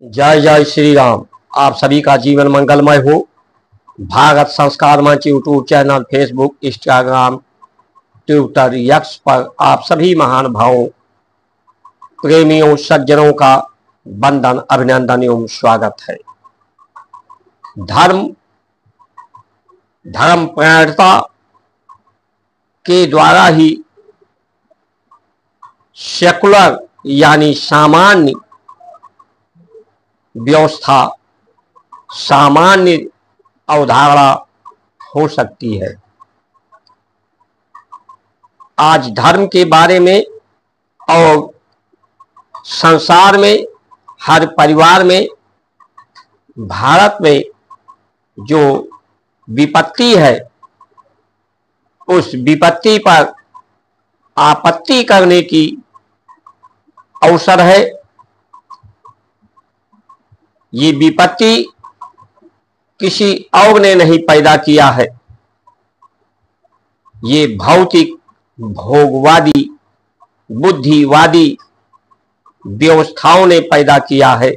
जय जय श्री राम। आप सभी का जीवन मंगलमय हो। भारत संस्कार मंच YouTube channel, Facebook, Instagram, Twitter, x पर आप सभी महान भावों, प्रेमियों, सज्जनों का वंदन, अभिनंदन एवं स्वागत है। धर्म धर्मप्राणता के द्वारा ही सेकुलर यानी सामान्य व्यवस्था, सामान्य अवधारणा हो सकती है। आज धर्म के बारे में और संसार में, हर परिवार में, भारत में जो विपत्ति है, उस विपत्ति पर आपत्ति करने की अवसर है। ये विपत्ति किसी और ने नहीं पैदा किया है, ये भौतिक, भोगवादी, बुद्धिवादी व्यवस्थाओं ने पैदा किया है।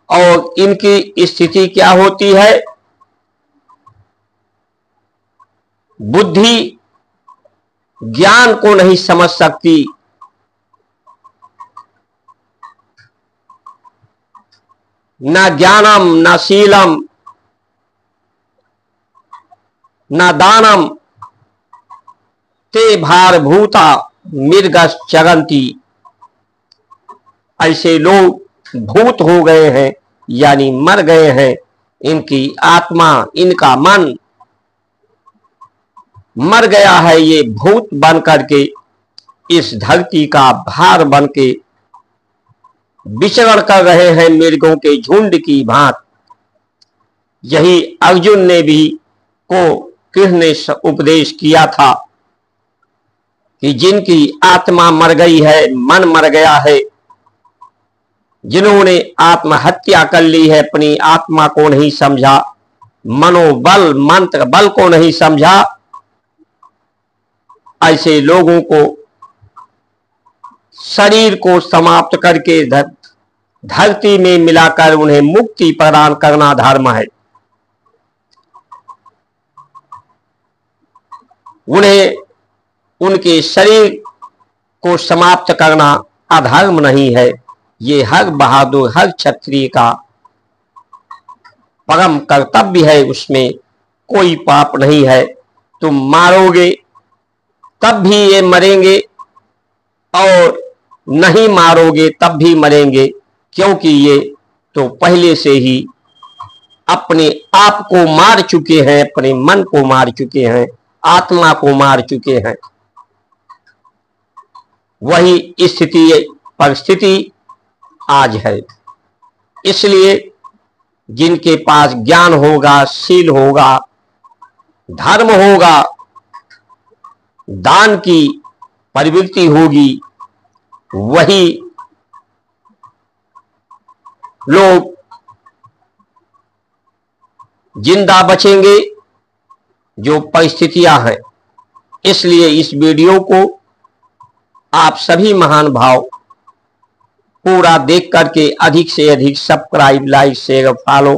और इनकी स्थिति क्या होती है? बुद्धि ज्ञान को नहीं समझ सकती, न ज्ञानम न शीलम न दानम ते भारभूता मृगश्चरन्ति। ऐसे लोग भूत हो गए हैं, यानी मर गए हैं। इनकी आत्मा, इनका मन मर गया है। ये भूत बन करके इस धरती का भार बन के विचरण कर रहे हैं, मृगों के झुंड की भांति। यही अर्जुन ने भी को कृष्ण ने उपदेश किया था कि जिनकी आत्मा मर गई है, मन मर गया है, जिन्होंने आत्महत्या कर ली है, अपनी आत्मा को नहीं समझा, मनोबल, मंत्र बल को नहीं समझा, ऐसे लोगों को शरीर को समाप्त करके धरती में मिलाकर उन्हें मुक्ति प्रदान करना धर्म है। उन्हें उनके शरीर को समाप्त करना अधर्म नहीं है। ये हर बहादुर, हर क्षत्रिय का परम कर्तव्य है, उसमें कोई पाप नहीं है। तुम मारोगे तब भी ये मरेंगे और नहीं मारोगे तब भी मरेंगे, क्योंकि ये तो पहले से ही अपने आप को मार चुके हैं, अपने मन को मार चुके हैं, आत्मा को मार चुके हैं। वही स्थिति, परिस्थिति आज है। इसलिए जिनके पास ज्ञान होगा, शील होगा, धर्म होगा, दान की प्रवृत्ति होगी, वही लोग जिंदा बचेंगे जो परिस्थितियां हैं। इसलिए इस वीडियो को आप सभी महान भाव पूरा देख करके अधिक से अधिक subscribe, like, share, follow,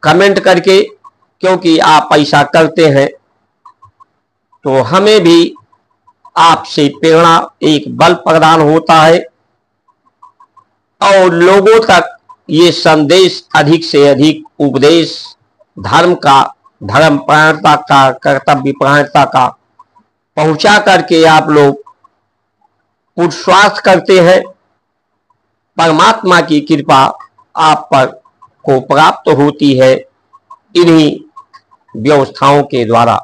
comment करके, क्योंकि आप ऐसा करते हैं तो हमें भी आपसे प्रेरणा, एक बल प्रदान होता है और लोगों तक ये संदेश अधिक से अधिक उपदेश धर्म का, धर्मप्राणता का, कर्तव्य प्राणता का पहुंचा करके आप लोग पुरुषार्थ करते हैं। परमात्मा की कृपा आप पर को प्राप्त होती है इन्हीं व्यवस्थाओं के द्वारा।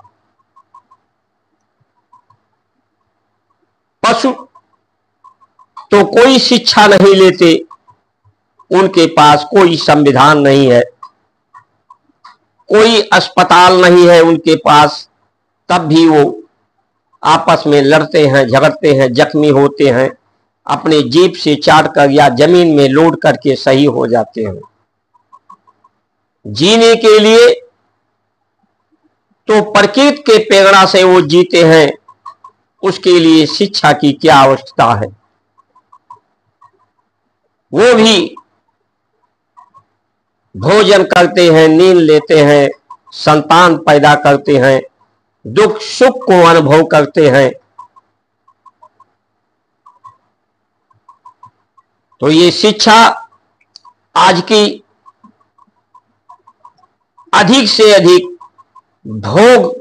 पशु तो कोई शिक्षा नहीं लेते, उनके पास कोई संविधान नहीं है, कोई अस्पताल नहीं है उनके पास, तब भी वो आपस में लड़ते हैं, झगड़ते हैं, जख्मी होते हैं, अपने जीभ से चाट कर या जमीन में लोड करके सही हो जाते हैं। जीने के लिए तो प्रकृति के प्रेरणा से वो जीते हैं, उसके लिए शिक्षा की क्या आवश्यकता है? वो भी भोजन करते हैं, नींद लेते हैं, संतान पैदा करते हैं, दुख सुख को अनुभव करते हैं। तो ये शिक्षा आज की अधिक से अधिक भोग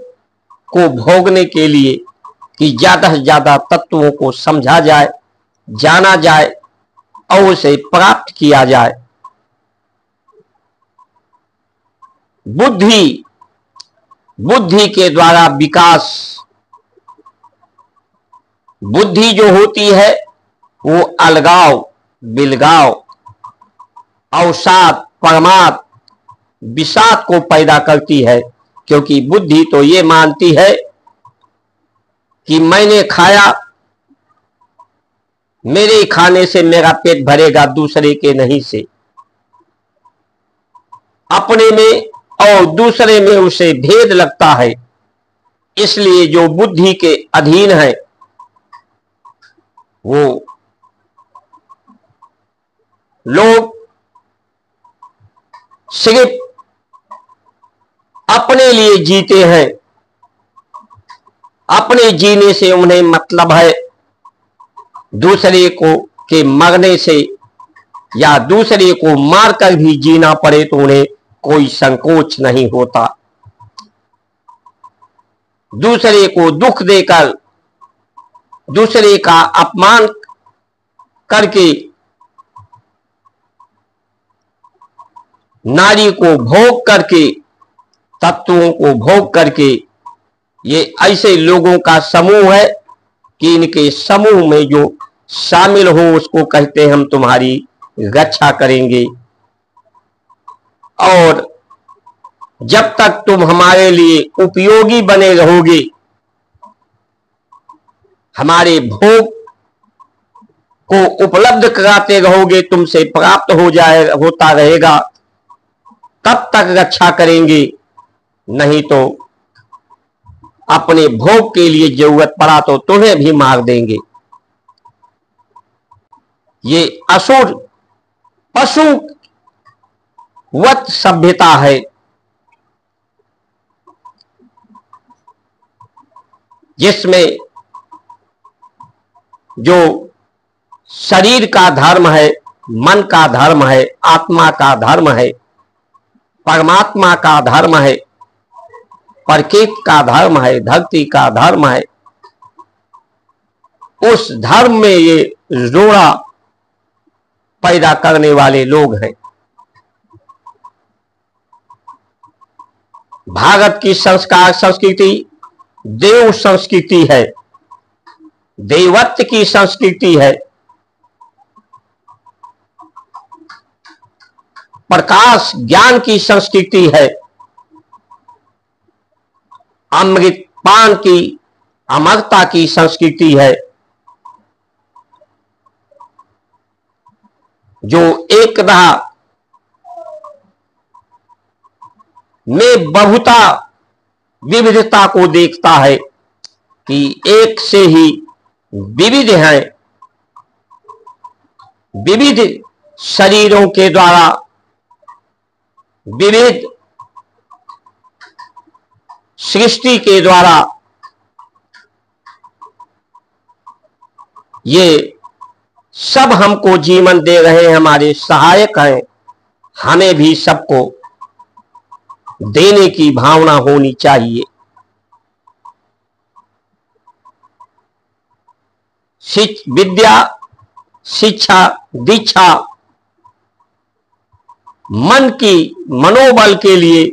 को भोगने के लिए कि ज्यादा से ज्यादा तत्वों को समझा जाए, जाना जाए और उसे प्राप्त किया जाए। बुद्धि के द्वारा विकास, बुद्धि जो होती है वो अलगाव, बिलगाव, अवसाद, परमाद, विषाद को पैदा करती है। क्योंकि बुद्धि तो ये मानती है कि मैंने खाया, मेरे खाने से मेरा पेट भरेगा, दूसरे के नहीं से। अपने में और दूसरे में उसे भेद लगता है। इसलिए जो बुद्धि के अधीन है वो लोग सिर्फ अपने लिए जीते हैं। अपने जीने से उन्हें मतलब है, दूसरे को के मरने से या दूसरे को मारकर भी जीना पड़े तो उन्हें कोई संकोच नहीं होता। दूसरे को दुख देकर, दूसरे का अपमान करके, नारी को भोग करके, तत्वों को भोग करके, ये ऐसे लोगों का समूह है कि इनके समूह में जो शामिल हो उसको कहते हैं हम तुम्हारी रक्षा करेंगे, और जब तक तुम हमारे लिए उपयोगी बने रहोगे, हमारे भोग को उपलब्ध कराते रहोगे, तुमसे प्राप्त होता रहेगा, तब तक रक्षा करेंगे। नहीं तो अपने भोग के लिए जरूरत पड़ा तो तुम्हें भी मार देंगे। ये असुर पशुवत सभ्यता है, जिसमें जो शरीर का धर्म है, मन का धर्म है, आत्मा का धर्म है, परमात्मा का धर्म है, प्रकृति का धर्म है, धरती का धर्म है, उस धर्म में ये रोड़ा पैदा करने वाले लोग हैं। भारत की संस्कार संस्कृति देव संस्कृति है, देवत्व की संस्कृति है, प्रकाश ज्ञान की संस्कृति है, अमृत पान की अमरता की संस्कृति है, जो एकता में बहुता विविधता को देखता है कि एक से ही विविध है, विविध शरीरों के द्वारा विविध सृष्टि के द्वारा ये सब हमको जीवन दे रहे हैं, हमारे सहायक हैं। हमें भी सबको देने की भावना होनी चाहिए। विद्या, शिक्षा, दीक्षा मन की मनोबल के लिए,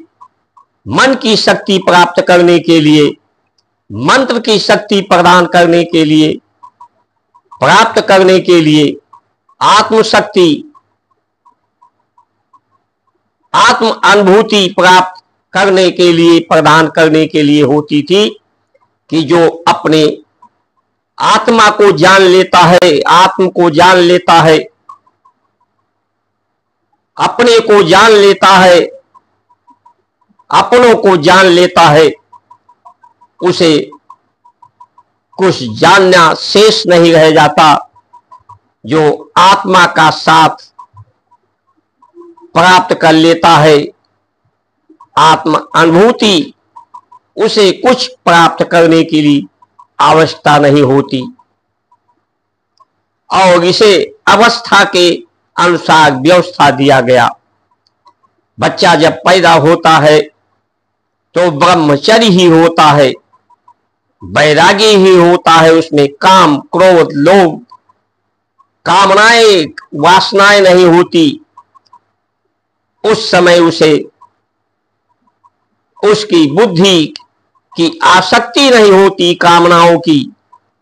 मन की शक्ति प्राप्त करने के लिए, मंत्र की शक्ति प्रदान करने के लिए, प्राप्त करने के लिए, आत्मशक्ति, आत्म अनुभूति प्राप्त करने के लिए, प्रदान करने के लिए होती थी कि जो अपने आत्मा को जान लेता है, आत्म को जान लेता है, अपने को जान लेता है, अपनों को जान लेता है, उसे कुछ जानना शेष नहीं रह जाता। जो आत्मा का साथ प्राप्त कर लेता है, आत्म अनुभूति, उसे कुछ प्राप्त करने के लिए आवश्यकता नहीं होती और इसे अवस्था के अनुसार व्यवस्था दिया गया। बच्चा जब पैदा होता है तो ब्रह्मचर्य ही होता है, वैराग्य ही होता है, उसमें काम, क्रोध, लोभ, कामनाएं, वासनाएं नहीं होती। उस समय उसे उसकी बुद्धि की आसक्ति नहीं होती कामनाओं की,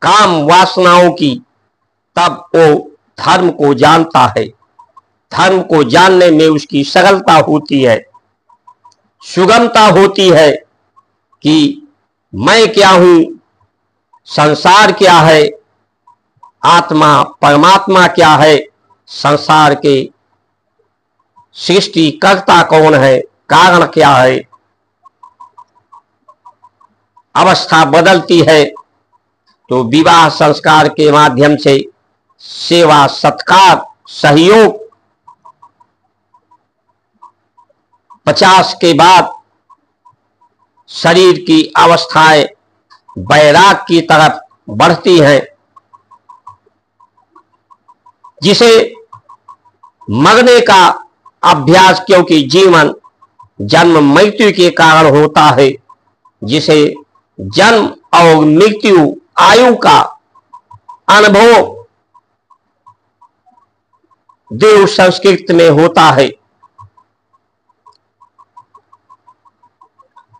काम वासनाओं की, तब वो धर्म को जानता है। धर्म को जानने में उसकी सरलता होती है, सुगमता होती है कि मैं क्या हूं, संसार क्या है, आत्मा परमात्मा क्या है, संसार के सृष्टिकर्ता कौन है, कारण क्या है। अवस्था बदलती है तो विवाह संस्कार के माध्यम से सेवा, सत्कार, सहयोग, 50 के बाद शरीर की अवस्थाएं वैराग की तरफ बढ़ती हैं, जिसे मरने का अभ्यास, क्योंकि जीवन जन्म मृत्यु के कारण होता है, जिसे जन्म और मृत्यु आयु का अनुभव देव संस्कृत में होता है,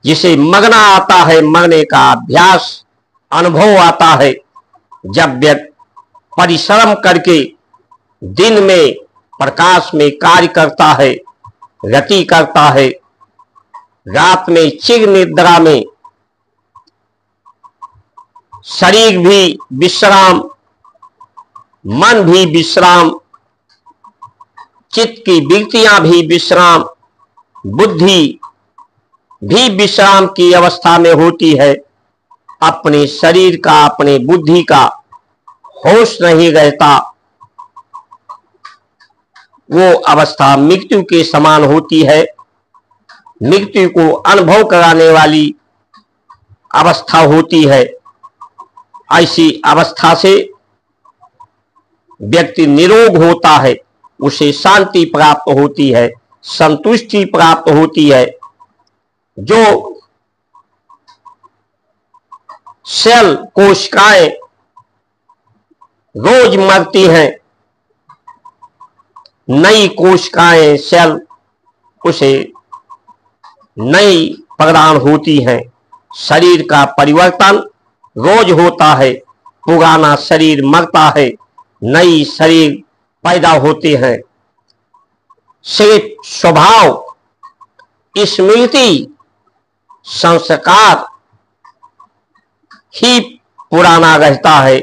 जिसे मरना आता है, मरने का अभ्यास, अनुभव आता है। जब व्यक्ति परिश्रम करके दिन में प्रकाश में कार्य करता है, रति करता है, रात में चिर निद्रा में शरीर भी विश्राम, मन भी विश्राम, चित्त की वृत्तियां भी विश्राम, बुद्धि भी विश्राम की अवस्था में होती है। अपने शरीर का, अपने बुद्धि का होश नहीं रहता, वो अवस्था मृत्यु के समान होती है। मृत्यु को अनुभव कराने वाली अवस्था होती है। ऐसी अवस्था से व्यक्ति निरोग होता है, उसे शांति प्राप्त होती है, संतुष्टि प्राप्त होती है। जो सेल, कोशिकाएं रोज मरती हैं, नई कोशिकाएं, सेल उसे नई प्रदान होती हैं। शरीर का परिवर्तन रोज होता है, पुराना शरीर मरता है, नई शरीर पैदा होते हैं। सिर्फ स्वभाव, स्मृति, संस्कार ही पुराना रहता है,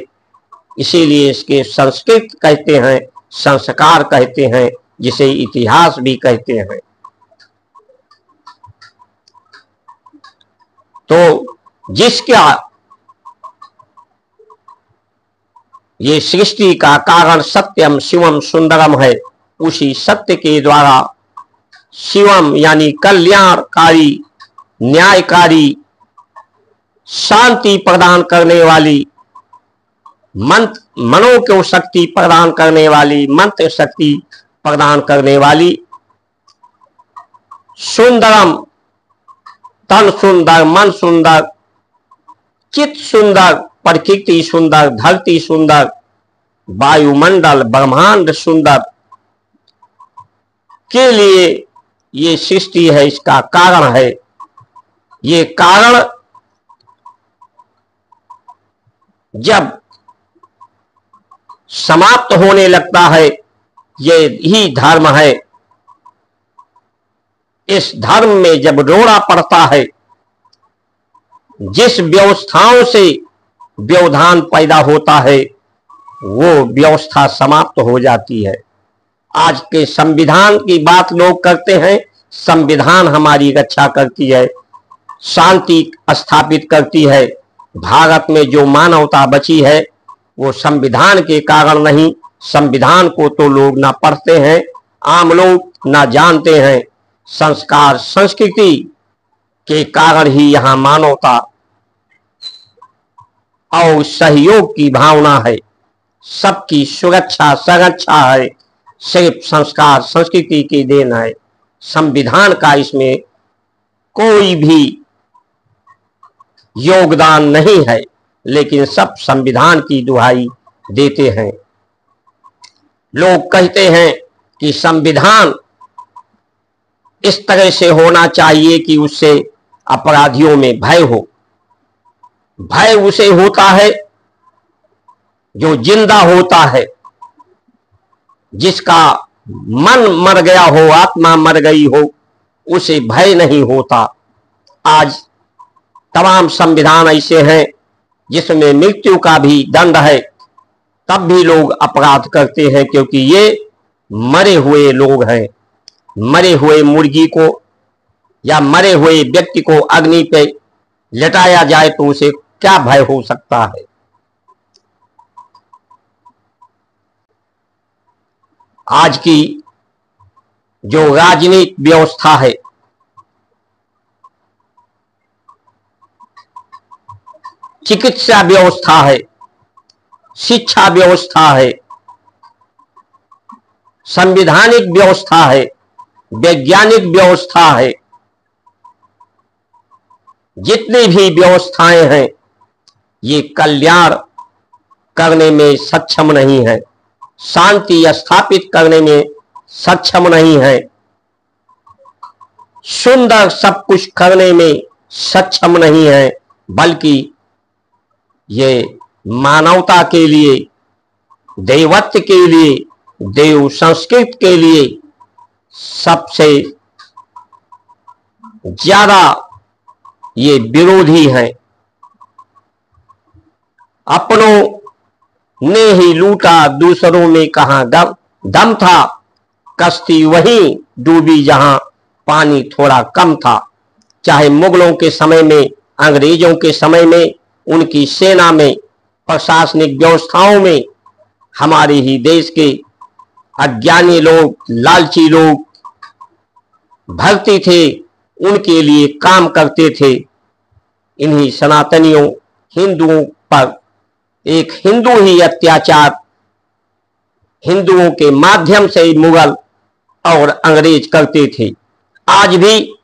इसीलिए इसके संस्कृत कहते हैं, संस्कार कहते हैं, जिसे इतिहास भी कहते हैं। तो जिसका ये सृष्टि का कारण सत्यम शिवम सुंदरम है, उसी सत्य के द्वारा शिवम यानी कल्याणकारी, न्यायकारी, शांति प्रदान करने वाली, मनो को शक्ति प्रदान करने वाली, मंत्र शक्ति प्रदान करने वाली, सुंदरम, तन सुंदर, मन सुंदर, चित्त सुंदर, प्रकृति सुंदर, धरती सुंदर, वायुमंडल, ब्रह्मांड सुंदर के लिए ये सृष्टि है, इसका कारण है। ये कारण जब समाप्त होने लगता है, ये ही धर्म है। इस धर्म में जब रोड़ा पड़ता है, जिस व्यवस्थाओं से व्यवधान पैदा होता है, वो व्यवस्था समाप्त हो जाती है। आज के संविधान की बात लोग करते हैं, संविधान हमारी रक्षा करती है, शांति स्थापित करती है। भारत में जो मानवता बची है वो संविधान के कारण नहीं, संविधान को तो लोग ना पढ़ते हैं, आम लोग ना जानते हैं। संस्कार संस्कृति के कारण ही यहाँ मानवता और सहयोग की भावना है, सबकी सुरक्षा संरक्षा है, सिर्फ संस्कार संस्कृति की देन है। संविधान का इसमें कोई भी योगदान नहीं है, लेकिन सब संविधान की दुहाई देते हैं। लोग कहते हैं कि संविधान इस तरह से होना चाहिए कि उससे अपराधियों में भय हो। भय उसे होता है जो जिंदा होता है, जिसका मन मर गया हो, आत्मा मर गई हो, उसे भय नहीं होता। आज तमाम संविधान ऐसे हैं जिसमें मृत्यु का भी दंड है, तब भी लोग अपराध करते हैं, क्योंकि ये मरे हुए लोग हैं। मरे हुए मुर्गी को या मरे हुए व्यक्ति को अग्नि पे लटाया जाए तो उसे क्या भय हो सकता है। आज की जो राजनीतिक व्यवस्था है, चिकित्सा व्यवस्था है, शिक्षा व्यवस्था है, संवैधानिक व्यवस्था है, वैज्ञानिक व्यवस्था है, जितनी भी व्यवस्थाएं हैं ये कल्याण करने में सक्षम नहीं है, शांति स्थापित करने में सक्षम नहीं है, सुंदर सब कुछ करने में सक्षम नहीं है, बल्कि ये मानवता के लिए, देवत्व के लिए, देव संस्कृत के लिए सबसे ज्यादा ये विरोधी हैं। अपनों ने ही लूटा, दूसरों में कहां दम था, कश्ती वहीं डूबी जहां पानी थोड़ा कम था। चाहे मुगलों के समय में, अंग्रेजों के समय में, उनकी सेना में, प्रशासनिक व्यवस्थाओं में, हमारे ही देश के अज्ञानी लोग, लालची लोग भर्ती थे, उनके लिए काम करते थे। इन्हीं सनातनियों हिंदुओं पर एक हिंदू ही अत्याचार हिंदुओं के माध्यम से मुगल और अंग्रेज करते थे। आज भी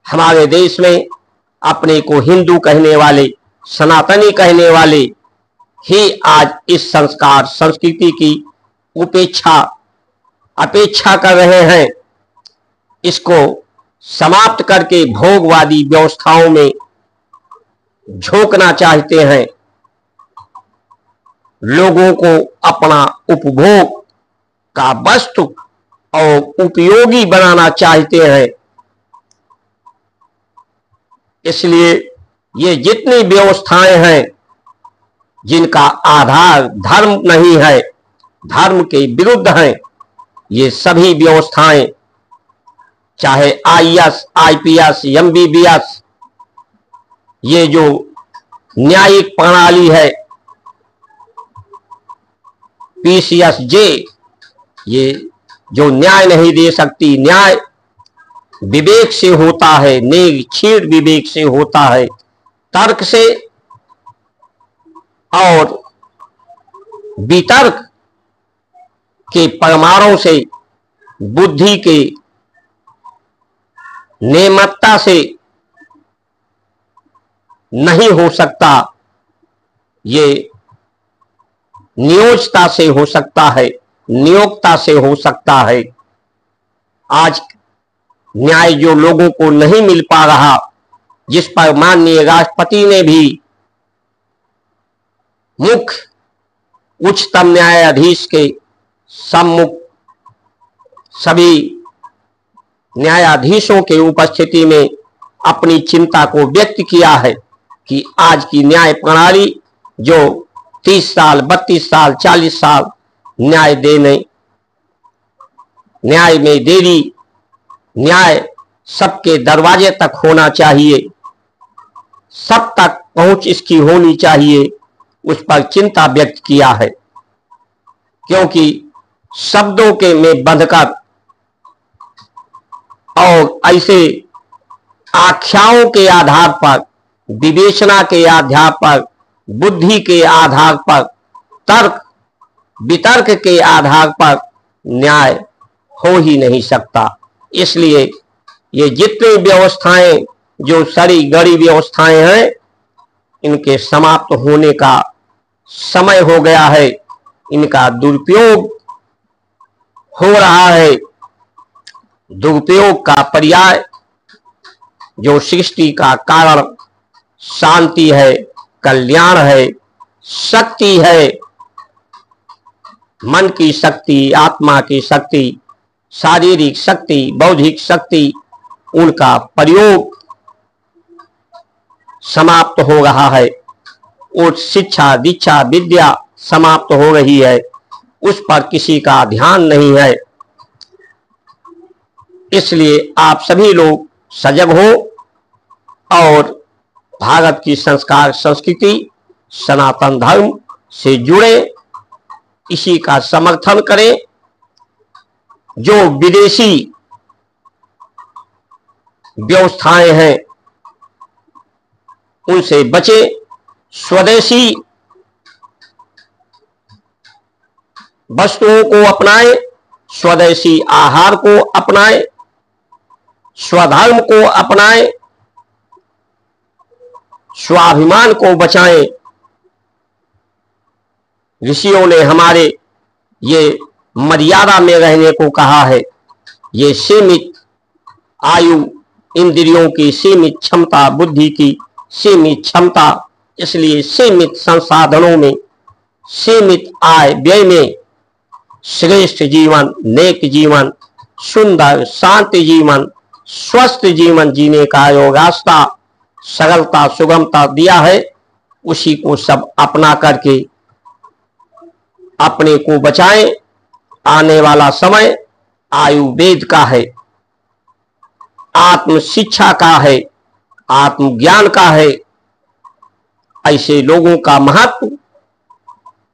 हमारे देश में अपने को हिंदू कहने वाले, सनातनी कहने वाले ही आज इस संस्कार संस्कृति की अपेक्षा कर रहे हैं। इसको समाप्त करके भोगवादी व्यवस्थाओं में झोंकना चाहते हैं, लोगों को अपना उपभोग का वस्तु और उपयोगी बनाना चाहते हैं। इसलिए ये जितनी व्यवस्थाएं हैं जिनका आधार धर्म नहीं है, धर्म के विरुद्ध हैं, ये सभी व्यवस्थाएं, चाहे आईएएस, आईपीएस, एमबीबीएस, ये जो न्यायिक प्रणाली है, पीसीएसजे, ये जो न्याय नहीं दे सकती, न्याय विवेक से होता है, निर्भीक विवेक से होता है, तर्क से और वितर्क के परमाणु से, बुद्धि के नेमकता से नहीं हो सकता। ये नियोजता से हो सकता है, नियोक्ता से हो सकता है। आज न्याय जो लोगों को नहीं मिल पा रहा, जिस पर माननीय राष्ट्रपति ने भी मुख्य उच्चतम न्यायाधीश के सम्मुख सभी न्यायाधीशों के उपस्थिति में अपनी चिंता को व्यक्त किया है कि आज की न्याय प्रणाली जो 30 साल, 32 साल, 40 साल न्याय में देरी, न्याय सबके दरवाजे तक होना चाहिए, सब तक पहुंच इसकी होनी चाहिए, उस पर चिंता व्यक्त किया है। क्योंकि शब्दों के में बंधकर और ऐसे आख्याओं के आधार पर, विवेचना के आधार पर, बुद्धि के आधार पर, तर्क वितर्क के आधार पर न्याय हो ही नहीं सकता। इसलिए ये जितनी व्यवस्थाएं जो सारी गड़ी व्यवस्थाएं हैं, इनके समाप्त होने का समय हो गया है। इनका दुरुपयोग हो रहा है। दुरुपयोग का पर्याय जो सृष्टि का कारण शांति है, कल्याण है, शक्ति है, मन की शक्ति, आत्मा की शक्ति, शारीरिक शक्ति, बौद्धिक शक्ति, उनका प्रयोग समाप्त हो रहा है। और शिक्षा, दीक्षा, विद्या समाप्त हो रही है। उस पर किसी का ध्यान नहीं है। इसलिए आप सभी लोग सजग हो और भारत की संस्कार, संस्कृति, सनातन धर्म से जुड़े, इसी का समर्थन करें। जो विदेशी व्यवस्थाएं हैं उनसे बचे। स्वदेशी वस्तुओं को अपनाएं, स्वदेशी आहार को अपनाएं, स्वधर्म को अपनाएं, स्वाभिमान को बचाएं। ऋषियों ने हमारे ये मर्यादा में रहने को कहा है। ये सीमित आयु, इंद्रियों की सीमित क्षमता, बुद्धि की सीमित क्षमता, इसलिए सीमित संसाधनों में, सीमित आय व्यय में श्रेष्ठ जीवन, नेक जीवन, सुंदर शांति जीवन, स्वस्थ जीवन जीने का जो रास्ता, सरलता, सुगमता दिया है, उसी को सब अपना करके अपने को बचाएं। आने वाला समय आयुर्वेद का है, आत्म शिक्षा का है, आत्मज्ञान का है। ऐसे लोगों का महत्व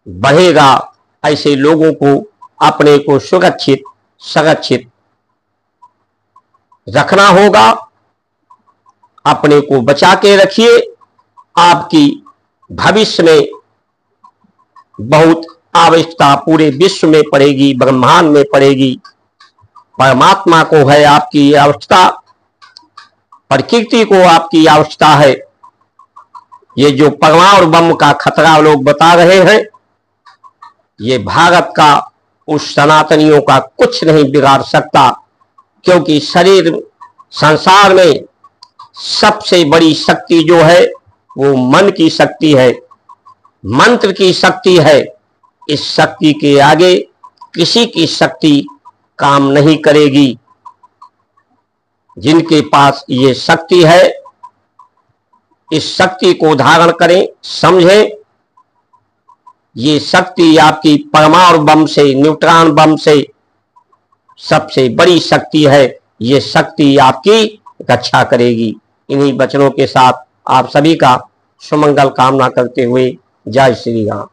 बढ़ेगा। ऐसे लोगों को अपने को सुरक्षित संरक्षित रखना होगा। अपने को बचा के रखिए। आपकी भविष्य में बहुत आवश्यकता पूरे विश्व में पड़ेगी, ब्रह्मांड में पड़ेगी। परमात्मा को है आपकी आवश्यकता, प्रकृति को आपकी आवश्यकता है। ये जो परमाणु बम का खतरा लोग बता रहे हैं, ये भारत का, उस सनातनियों का कुछ नहीं बिगाड़ सकता। क्योंकि शरीर, संसार में सबसे बड़ी शक्ति जो है वो मन की शक्ति है, मंत्र की शक्ति है। इस शक्ति के आगे किसी की शक्ति काम नहीं करेगी। जिनके पास ये शक्ति है, इस शक्ति को धारण करें, समझें। ये शक्ति आपकी परमाणु बम से, न्यूट्रॉन बम से सबसे बड़ी शक्ति है। ये शक्ति आपकी रक्षा करेगी। इन्हीं वचनों के साथ आप सभी का सुमंगल कामना करते हुए जय श्री राम।